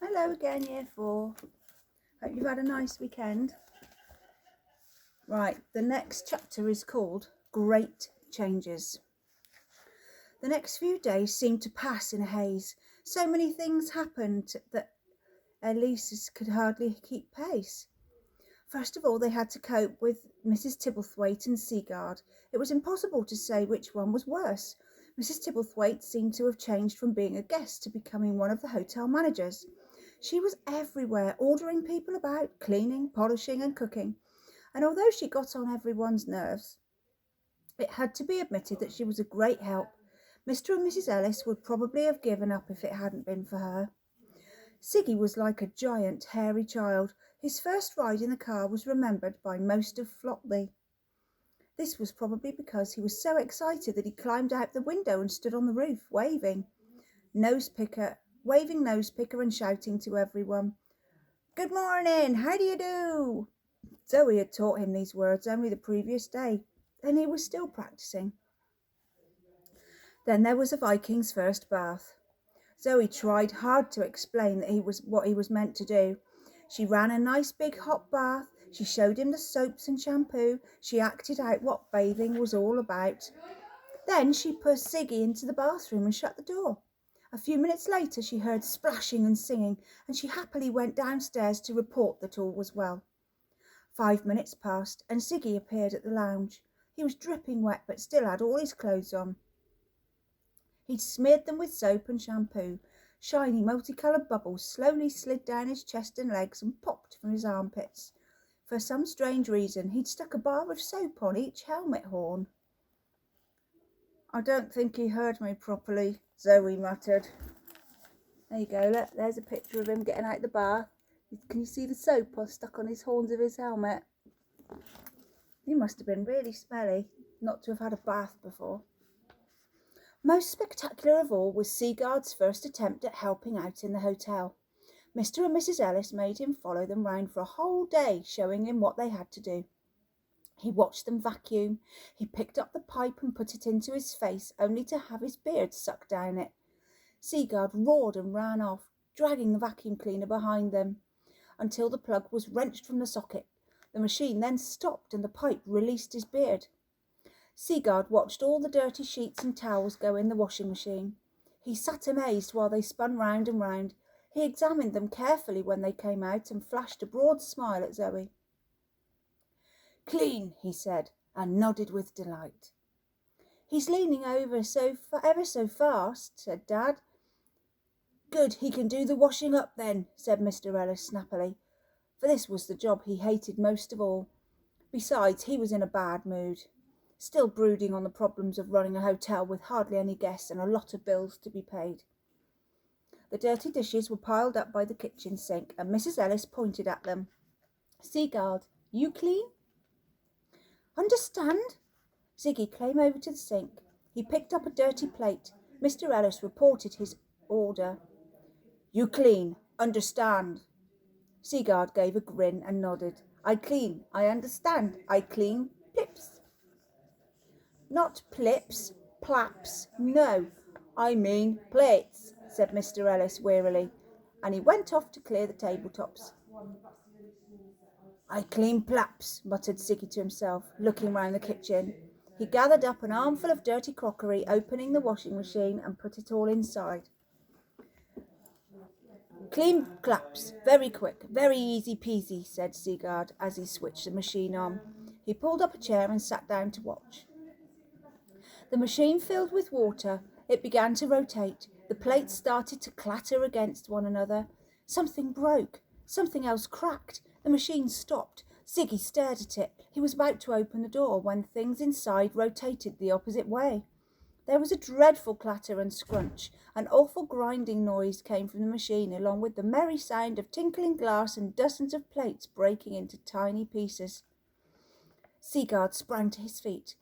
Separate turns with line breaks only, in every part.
Hello again, Year 4. Hope you've had a nice weekend. Right, the next chapter is called Great Changes. The next few days seemed to pass in a haze. So many things happened that Elise could hardly keep pace. First of all, they had to cope with Mrs. Tibblethwaite and Seaguard. It was impossible to say which one was worse. Mrs. Tibblethwaite seemed to have changed from being a guest to becoming one of the hotel managers. She was everywhere, ordering people about, cleaning, polishing and cooking. And although she got on everyone's nerves, it had to be admitted that she was a great help. Mr. and Mrs. Ellis would probably have given up if it hadn't been for her. Siggy was like a giant, hairy child. His first ride in the car was remembered by most of Flotley. This was probably because he was so excited that he climbed out the window and stood on the roof, waving Nosepicker and shouting to everyone, "Good morning, how do you do?" Zoe had taught him these words only the previous day, and he was still practicing. Then there was the Viking's first bath. Zoe tried hard to explain what he was meant to do. She ran a nice big hot bath. She showed him the soaps and shampoo. She acted out what bathing was all about. Then she pushed Siggy into the bathroom and shut the door. A few minutes later she heard splashing and singing, and she happily went downstairs to report that all was well. 5 minutes passed, and Siggy appeared at the lounge. He was dripping wet, but still had all his clothes on. He'd smeared them with soap and shampoo. Shiny, multicoloured bubbles slowly slid down his chest and legs and popped from his armpits. For some strange reason, he'd stuck a bar of soap on each helmet horn. "I don't think he heard me properly," Zoe muttered. There you go, look, there's a picture of him getting out the bath. Can you see the soap stuck on his horns of his helmet? He must have been really smelly not to have had a bath before. Most spectacular of all was Seaguard's first attempt at helping out in the hotel. Mr. and Mrs. Ellis made him follow them round for a whole day, showing him what they had to do. He watched them vacuum. He picked up the pipe and put it into his face, only to have his beard sucked down it. Seaguard roared and ran off, dragging the vacuum cleaner behind them, until the plug was wrenched from the socket. The machine then stopped and the pipe released his beard. Seaguard watched all the dirty sheets and towels go in the washing machine. He sat amazed while they spun round and round. He examined them carefully when they came out and flashed a broad smile at Zoe. "Clean," he said, and nodded with delight. "He's leaning over ever so fast," said Dad. "Good, he can do the washing up then," said Mr. Ellis snappily, for this was the job he hated most of all. Besides, he was in a bad mood, still brooding on the problems of running a hotel with hardly any guests and a lot of bills to be paid. The dirty dishes were piled up by the kitchen sink, and Mrs. Ellis pointed at them. "Seaguard, you clean?" "Understand?" Ziggy came over to the sink. He picked up a dirty plate. Mr. Ellis reported his order. "You clean, understand?" Seaguard gave a grin and nodded. "I clean, I understand. I clean plips." "Not plips, plaps, no. I mean plates," said Mr. Ellis wearily, and he went off to clear the tabletops. "I clean plaps," muttered Siggy to himself, looking round the kitchen. He gathered up an armful of dirty crockery, opening the washing machine, and put it all inside. "Clean claps, very quick, very easy peasy," said Seaguard as he switched the machine on. He pulled up a chair and sat down to watch. The machine filled with water. It began to rotate. The plates started to clatter against one another. Something broke. Something else cracked. The machine stopped. Ziggy stared at it. He was about to open the door when things inside rotated the opposite way. There was a dreadful clatter and scrunch. An awful grinding noise came from the machine, along with the merry sound of tinkling glass and dozens of plates breaking into tiny pieces. Seaguard sprang to his feet.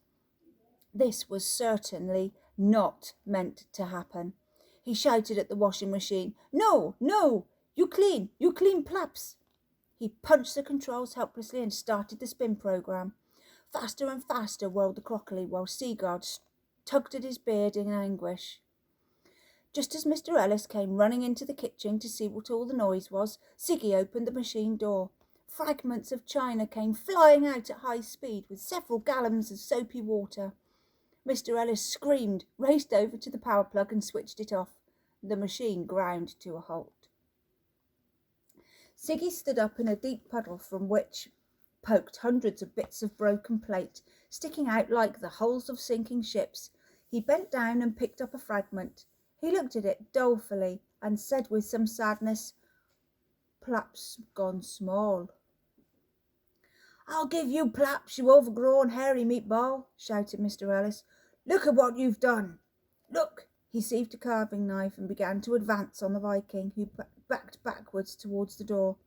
This was certainly not meant to happen. He shouted at the washing machine, "No, no, you clean plaps." He punched the controls helplessly and started the spin program. Faster and faster whirled the crockery while Seaguard tugged at his beard in anguish. Just as Mr. Ellis came running into the kitchen to see what all the noise was, Ziggy opened the machine door. Fragments of china came flying out at high speed with several gallons of soapy water. Mr. Ellis screamed, raced over to the power plug and switched it off. The machine ground to a halt. Ziggy stood up in a deep puddle from which poked hundreds of bits of broken plate, sticking out like the hulls of sinking ships. He bent down and picked up a fragment. He looked at it dolefully and said with some sadness, "Plaps gone small." "I'll give you plaps, you overgrown hairy meatball," shouted Mr. Ellis. "Look at what you've done. Look." He seized a carving knife and began to advance on the Viking, who backed backwards towards the door.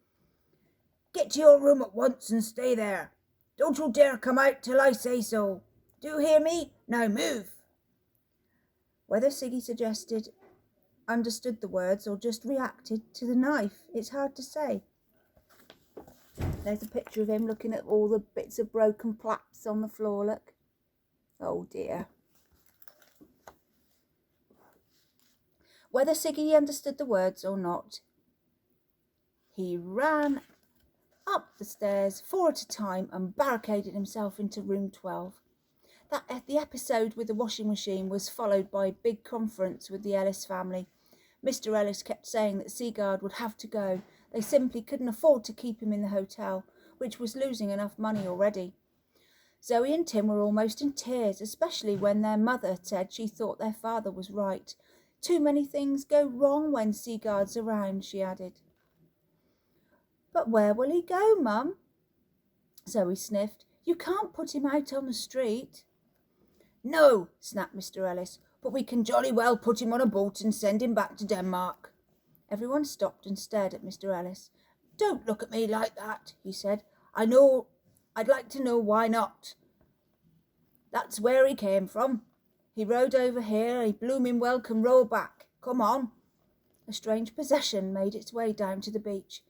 "Get to your room at once and stay there. Don't you dare come out till I say so. Do you hear me? Now move." Whether Ziggy understood the words or just reacted to the knife, it's hard to say. There's a picture of him looking at all the bits of broken plaps on the floor, look. Oh dear. Whether Ziggy understood the words or not, he ran up the stairs 4 at a time and barricaded himself into room 12. The episode with the washing machine was followed by a big conference with the Ellis family. Mr. Ellis kept saying that Sigurd would have to go. They simply couldn't afford to keep him in the hotel, which was losing enough money already. Zoe and Tim were almost in tears, especially when their mother said she thought their father was right. "Too many things go wrong when Sigurd's around," she added. "But where will he go, Mum?" Zoe sniffed. "You can't put him out on the street." "No," snapped Mr. Ellis, "but we can jolly well put him on a boat and send him back to Denmark." Everyone stopped and stared at Mr. Ellis. "Don't look at me like that," he said. I'd like to know why not. That's where he came from. He rode over here, he bloomin' well can row back. Come on." A strange possession made its way down to the beach.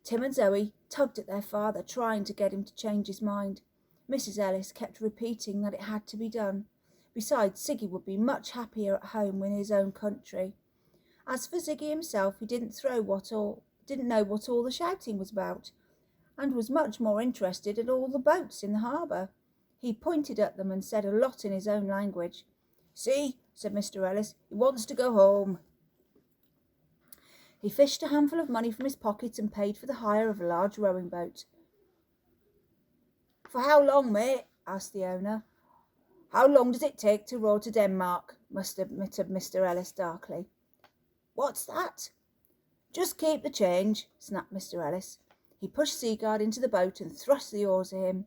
Tim and Zoe tugged at their father, trying to get him to change his mind. Mrs. Ellis kept repeating that it had to be done. Besides, Ziggy would be much happier at home in his own country. As for Ziggy himself, he didn't know what all the shouting was about, and was much more interested in all the boats in the harbour. He pointed at them and said a lot in his own language. "See," said Mr. Ellis, "he wants to go home." He fished a handful of money from his pocket and paid for the hire of a large rowing boat. "For how long, mate?" asked the owner. "How long does it take to row to Denmark?" muttered Mr. Ellis darkly. "What's that?" "Just keep the change," snapped Mr. Ellis. He pushed Sigurd into the boat and thrust the oars at him.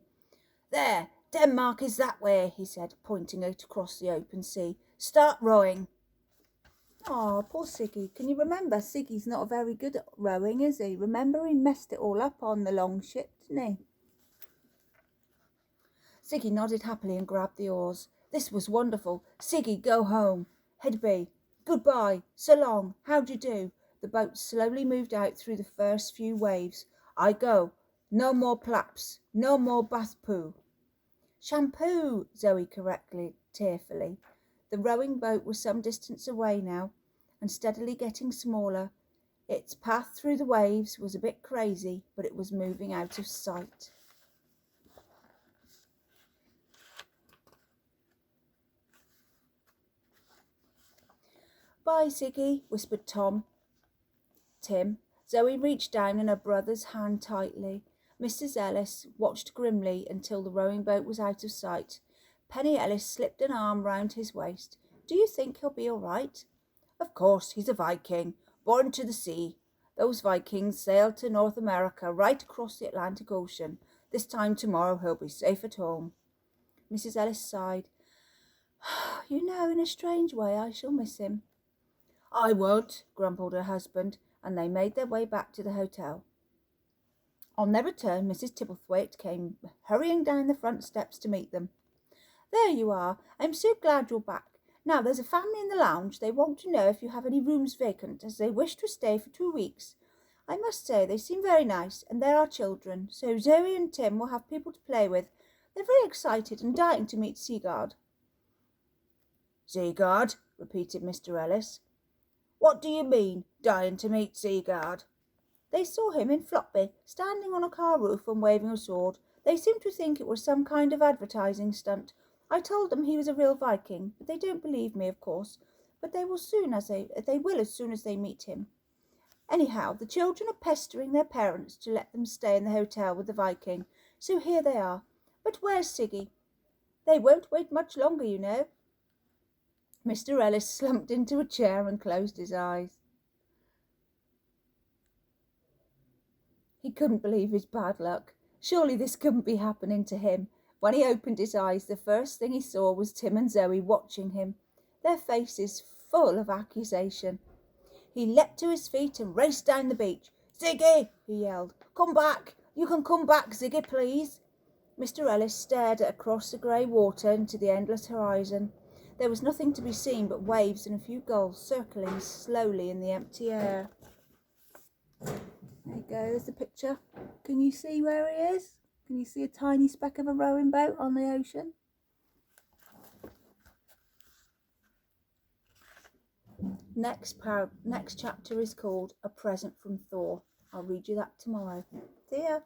"There, Denmark is that way," he said, pointing out across the open sea. "Start rowing." "Oh, poor Siggy. Can you remember? Siggy's not very good at rowing, is he? Remember, he messed it all up on the long ship, didn't he?" Siggy nodded happily and grabbed the oars. This was wonderful. "Siggy, go home. Hedby, goodbye. So long. How do you do?" The boat slowly moved out through the first few waves. "I go. No more plaps. No more bath poo." "Shampoo," Zoe corrected tearfully. The rowing boat was some distance away now, and steadily getting smaller. Its path through the waves was a bit crazy, but it was moving out of sight. "Bye, Ziggy," whispered Tim. Zoe reached down in her brother's hand tightly. Mrs. Ellis watched grimly until the rowing boat was out of sight. Penny Ellis slipped an arm round his waist. "Do you think he'll be all right?" "Of course, he's a Viking, born to the sea. Those Vikings sailed to North America right across the Atlantic Ocean. This time tomorrow he'll be safe at home." Mrs. Ellis sighed. "You know, in a strange way, I shall miss him." "I won't," grumbled her husband, and they made their way back to the hotel. On their return, Mrs. Tibblethwaite came hurrying down the front steps to meet them. "There you are. I'm so glad you're back. Now, there's a family in the lounge. They want to know if you have any rooms vacant, as they wish to stay for 2 weeks. I must say they seem very nice, and there are children, so Zoe and Tim will have people to play with. They're very excited and dying to meet Sigurd." "Sigurd?" repeated Mr. Ellis. What do you mean, dying to meet Seagard? They saw him in Floppy, standing on a car roof and waving a sword. They seemed to think it was some kind of advertising stunt. I told them he was a real Viking, but they don't believe me, of course. But they will as soon as they meet him. Anyhow, the children are pestering their parents to let them stay in the hotel with the Viking, so here they are. But where's Siggy? They won't wait much longer, you know. Mr. Ellis slumped into a chair and closed his eyes. He couldn't believe his bad luck. Surely this couldn't be happening to him. When he opened his eyes, the first thing he saw was Tim and Zoe watching him, their faces full of accusation. He leapt to his feet and raced down the beach. "Ziggy!" he yelled. "Come back! You can come back, Ziggy, please!" Mr. Ellis stared across the grey water into the endless horizon. There was nothing to be seen but waves and a few gulls circling slowly in the empty air. There you go, there's the picture. Can you see where he is? Can you see a tiny speck of a rowing boat on the ocean? Next chapter is called A Present from Thor. I'll read you that tomorrow. See ya.